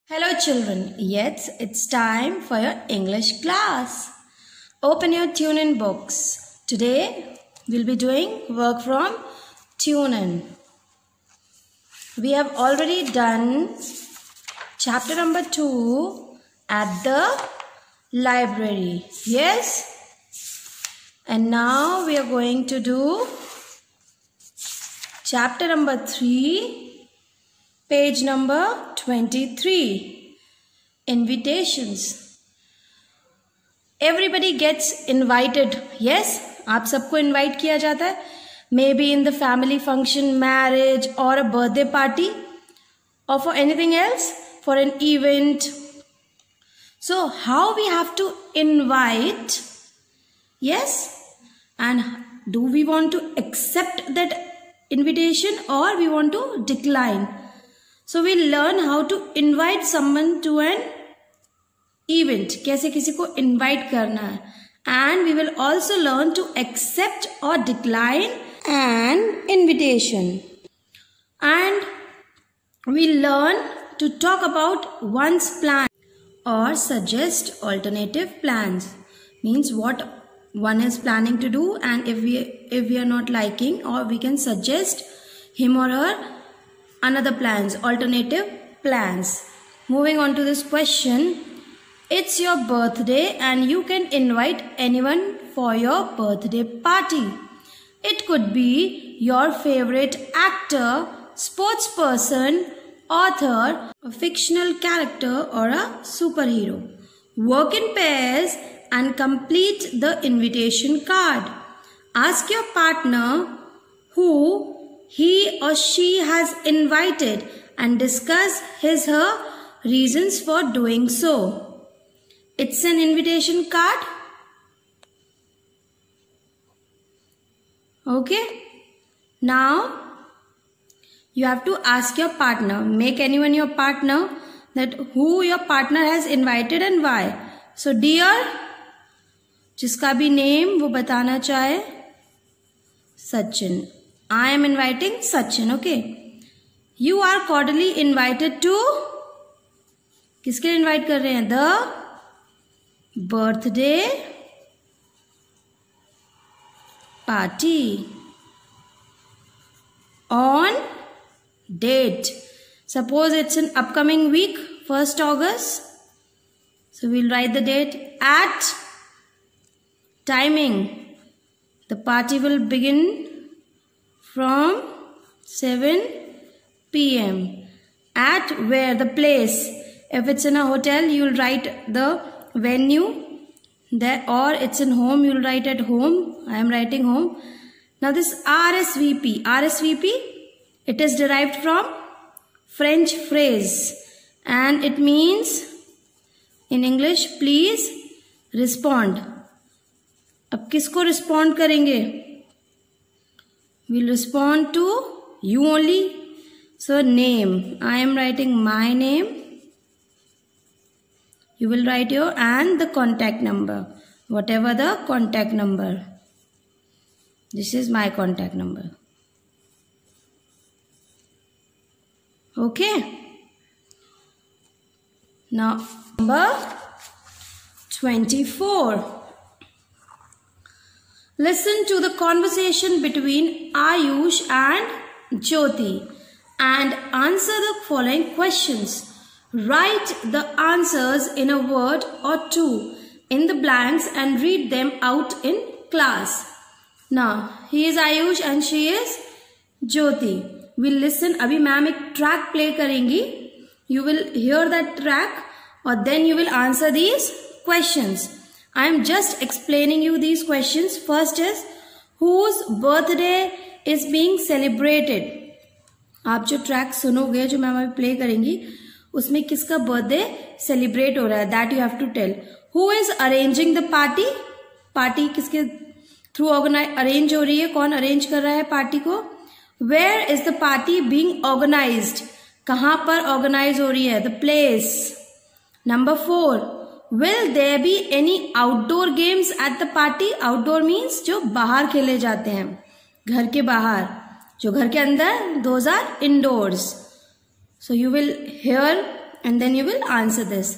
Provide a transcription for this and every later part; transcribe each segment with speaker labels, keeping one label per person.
Speaker 1: Hello children, yes, it's time for your English class. Open your tune-in books. Today we'll be doing work from tune-in. We have already done chapter number 2 at the library. Yes? And now we are going to do chapter number 3. Page number 23. Invitations. Everybody gets invited. Yes, आप सबको invite किया जाता है. Maybe in the family function, marriage or a birthday party or for anything else, for an event. So how we have to invite? Yes, and do we want to accept that invitation or we want to decline? So we'll learn how to invite someone to an event. कैसे किसी को invite करना है. And we will also learn to accept or decline an invitation. And we'll learn to talk about one's plan or suggest alternative plans. Means what one is planning to do, and if we are not liking, or we can suggest him or her another plans, alternative plans. Moving on to this question. It's your birthday and you can invite anyone for your birthday party. It could be your favorite actor, sports person, author, a fictional character or a superhero. Work in pairs and complete the invitation card. Ask your partner who he or she has invited and discuss her reasons for doing so. It's an invitation card. Okay. Now you have to ask your partner. Make anyone your partner, that who your partner has invited and why. So dear, जिसका भी name वो बताना चाहे, Sachin. I am inviting Sachin, okay. You are cordially invited to, किसके लिए invite कर रहे हैं? The birthday party on date. Suppose it's an upcoming week, 1st August. So we'll write the date at timing. The party will begin from 7 p.m. At where? The place. If it's in a hotel, you'll write the venue. There, or it's in home, you'll write at home. I am writing home. Now this RSVP. RSVP, it is derived from French phrase. And it means, in English, please respond. अब किसको respond करेंगे? We'll respond to you only. So name. I am writing my name. You will write your and the contact number. Whatever the contact number. This is my contact number. Okay. Now number 24. Listen to the conversation between Ayush and Jyoti and answer the following questions. Write the answers in a word or two in the blanks and read them out in class. Now, he is Ayush and she is Jyoti. We'll listen. अभी ma'am एक track play करेंगी. You will hear that track or then you will answer these questions. I am just explaining you these questions. First is, whose birthday is being celebrated? आप जो track सुनोगे, जो ma'am अभी play करेंगी, उसमें किसका birthday celebrate हो रहा है, that you have to tell. Who is arranging the party? Party किसके थ्रू अरेंज हो रही है? कौन अरेंज कर रहा है पार्टी को? Where is the party being organized? कहाँ पर ऑर्गेनाइज हो रही है? The place. Number 4. Will there be any outdoor games at the party? Outdoor means जो बाहर खेले जाते हैं, घर के बाहर. जो घर के अंदर, those are indoors. So you will hear and then you will answer this.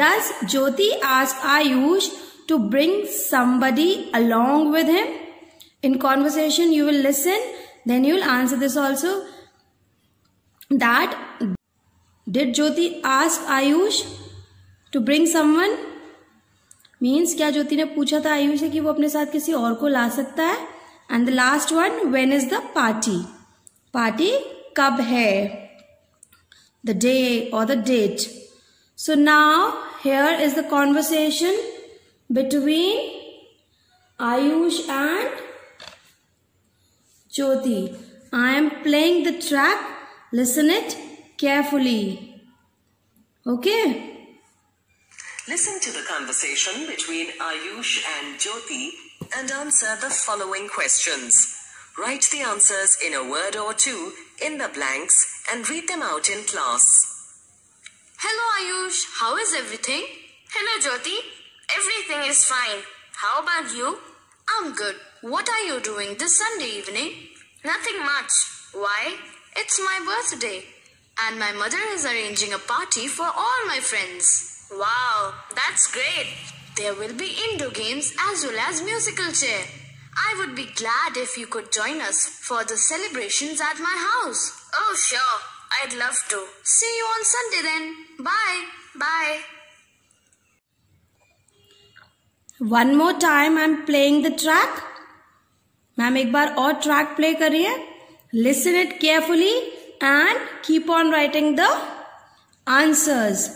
Speaker 1: Does Jyoti ask Ayush to bring somebody along with him? In conversation you will listen, then you will answer this also. That did Jyoti ask Ayush to bring someone? Means क्या ज्योति ने पूछा था आयुष से कि वो अपने साथ किसी और को ला सकता है. And the last one, when is the party? Party कब है? The day or the date. So now here is the conversation between Ayush and Jyoti. I am playing the track. Listen it carefully. Okay?
Speaker 2: Listen to the conversation between Ayush and Jyoti and answer the following questions. Write the answers in a word or two in the blanks and read them out in class.
Speaker 3: Hello Ayush, how is everything? Hello Jyoti, everything is fine. How about you? I'm good. What are you doing this Sunday evening? Nothing much. Why? It's my birthday. And my mother is arranging a party for all my friends. Wow, that's great. There will be indoor games as well as musical chair. I would be glad if you could join us for the celebrations at my house. Oh sure, I'd love to. See you on Sunday then. Bye. Bye.
Speaker 1: One more time I'm playing the track. Ma'am एक बार और track play करिए. Listen it carefully and keep on writing the answers.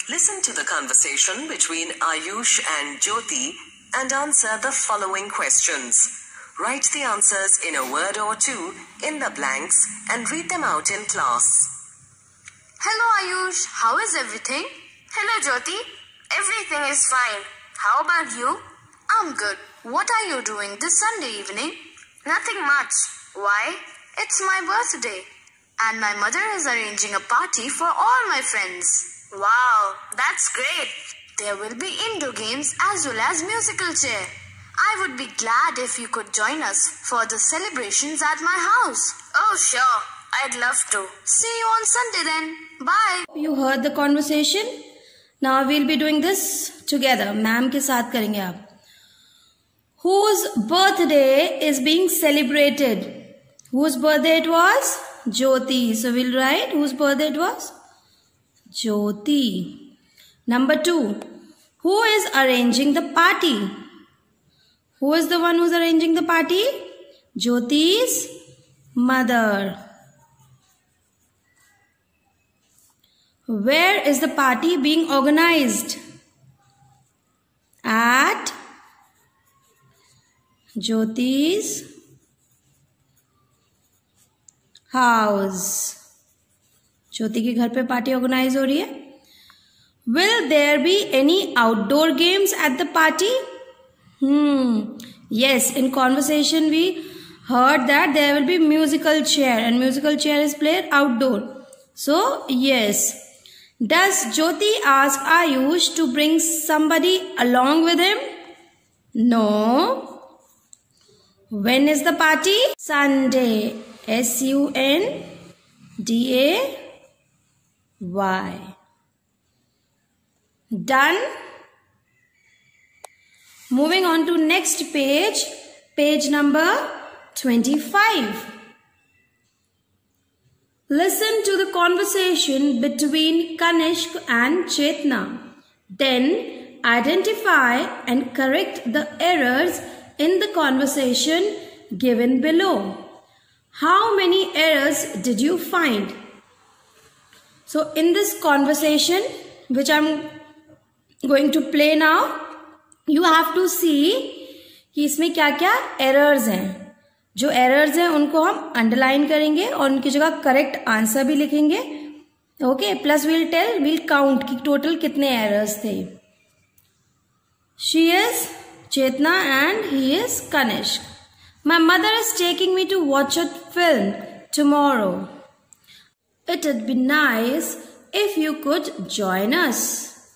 Speaker 2: Listen to the conversation between Ayush and Jyoti and answer the following questions. Write the answers in a word or two in the blanks and read them out in class.
Speaker 3: Hello Ayush, how is everything? Hello Jyoti, everything is fine. How about you? I'm good. What are you doing this Sunday evening? Nothing much. Why? It's my birthday. And my mother is arranging a party for all my friends. Wow, that's great. There will be indoor games as well as musical chair. I would be glad if you could join us for the celebrations at my house. Oh sure, I'd love to. See you on Sunday then. Bye.
Speaker 1: You heard the conversation? Now we'll be doing this together. Ma'am के साथ करेंगे आप. Whose birthday is being celebrated? Whose birthday it was? Jyoti. So we'll write whose birthday it was? Jyoti. Number 2. Who is arranging the party? Who is the one who's arranging the party? Jyoti's mother. Where is the party being organized? At Jyoti's house. ज्योति के घर पे party organise हो रही है. Will there be any outdoor games at the party? Yes, in conversation we heard that there will be musical chair and musical chair is played outdoor. So yes. Does Jyoti ask Ayush to bring somebody along with him? No. When is the party? Sunday. Sunday. Done. Moving on to next page. Page number 25. Listen to the conversation between Kanishk and Chetna. Then identify and correct the errors in the conversation given below. How many errors did you find? So in this conversation, which I'm going to play now, you have to see कि इसमें क्या क्या errors हैं. जो errors हैं उनको हम underline करेंगे और उनकी जगह correct answer भी लिखेंगे. Okay, plus we'll count कि total कितने errors थे. She is Chetna and he is Kanishk. My mother is taking me to watch a film tomorrow. It would be nice if you could join us.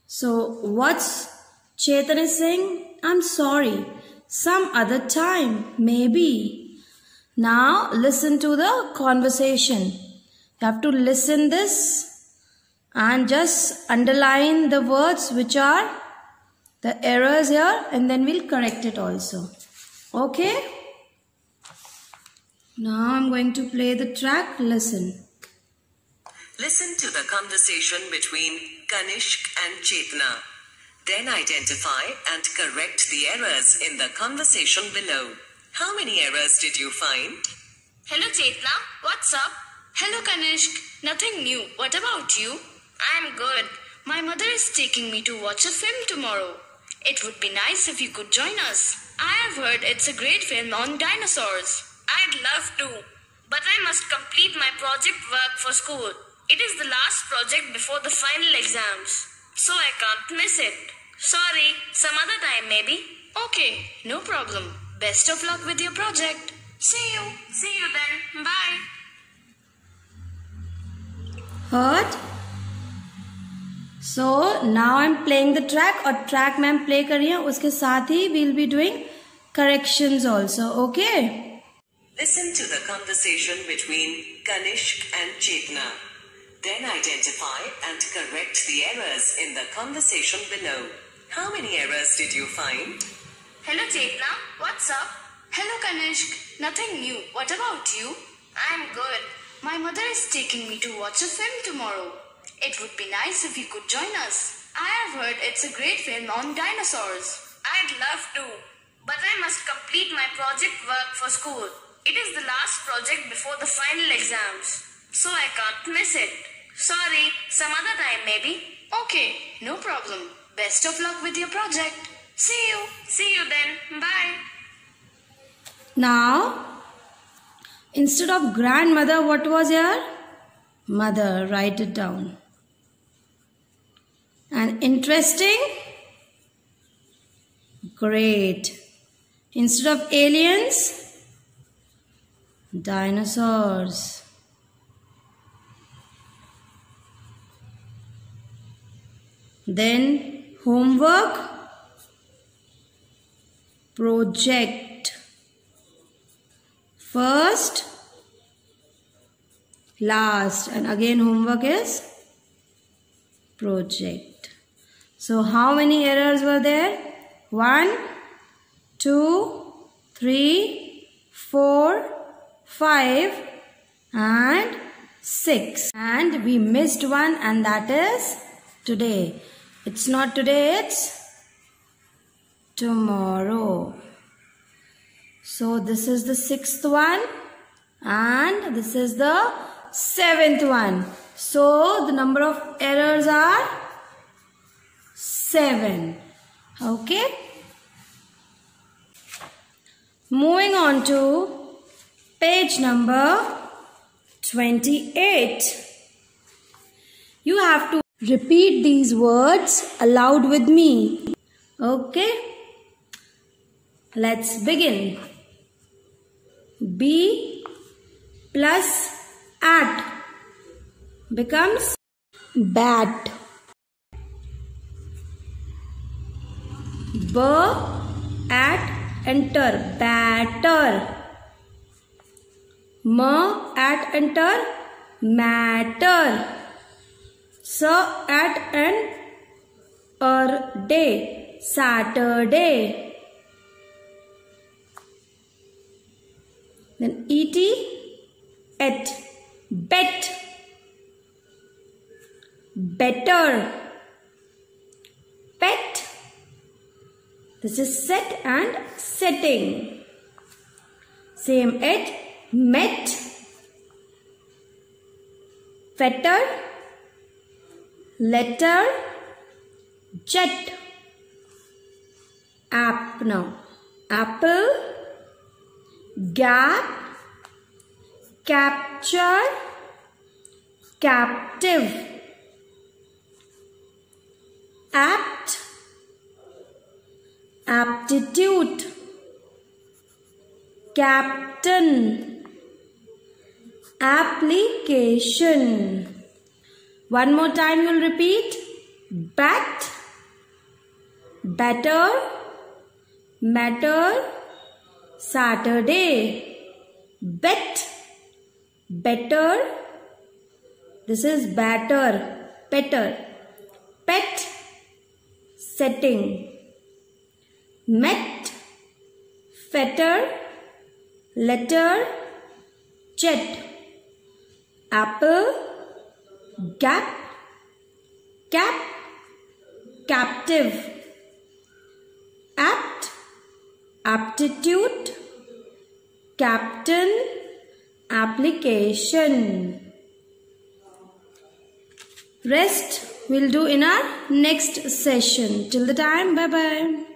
Speaker 1: So what's Chetan is saying? I'm sorry. Some other time, maybe. Now listen to the conversation. You have to listen this and just underline the words which are the errors here, and then we'll correct it also. Okay? Now I'm going to play the track. Listen.
Speaker 2: Listen to the conversation between Kanishk and Chetna. Then identify and correct the errors in the conversation below. How many errors did you find?
Speaker 3: Hello Chetna, what's up? Hello Kanishk, nothing new. What about you? I'm good. My mother is taking me to watch a film tomorrow. It would be nice if you could join us. I have heard it's a great film on dinosaurs. I'd love to, but I must complete my project work for school. It is the last project before the final exams, so I can't miss it. Sorry, some other time maybe. Okay, no problem. Best of luck with your project. See you then. Bye.
Speaker 1: Heard? So now I'm playing the track, और track मैं play कर रही हूँ, उसके साथ ही we'll be doing corrections also. Okay?
Speaker 2: Listen to the conversation between Kanishk and Chetna. Then identify and correct the errors in the conversation below. How many errors did you find?
Speaker 3: Hello Chetna, what's up? Hello Kanishk, nothing new. What about you? I'm good. My mother is taking me to watch a film tomorrow. It would be nice if you could join us. I have heard it's a great film on dinosaurs. I'd love to, but I must complete my project work for school. It is the last project before the final exams, so I can't miss it. Sorry, some other time maybe. Okay, no problem. Best of luck with your project. See you then. Bye.
Speaker 1: Now, instead of grandmother, what was here? Mother. Write it down. And interesting? Great. Instead of aliens, dinosaurs. Then homework, project. First, last, and again homework is project. So how many errors were there? 1, 2, 3, 4, 5 and 6. And we missed one, and that is today. It's not today, it's tomorrow. So this is the 6th one and this is the 7th one. So the number of errors are 7. Okay. Moving on to page number 28. You have to repeat these words aloud with me. Okay. Let's begin. B plus at becomes bat. B at enter, batter. M at enter, matter. S at an day, Saturday. Then et, bet, better, pet. This is set and setting. Same et, met, fetter, letter, jet, app now. Apple, gap, capture, captive, apt, aptitude, captain, application. One more time you'll repeat. Bat, better, matter, Saturday. Bet, better, This is batter, petter. Pet, setting. Met, fetter, letter, jet. Apple, gap, cap, captive. Apt, aptitude, captain, application. Rest we'll do in our next session. Till the time, bye bye.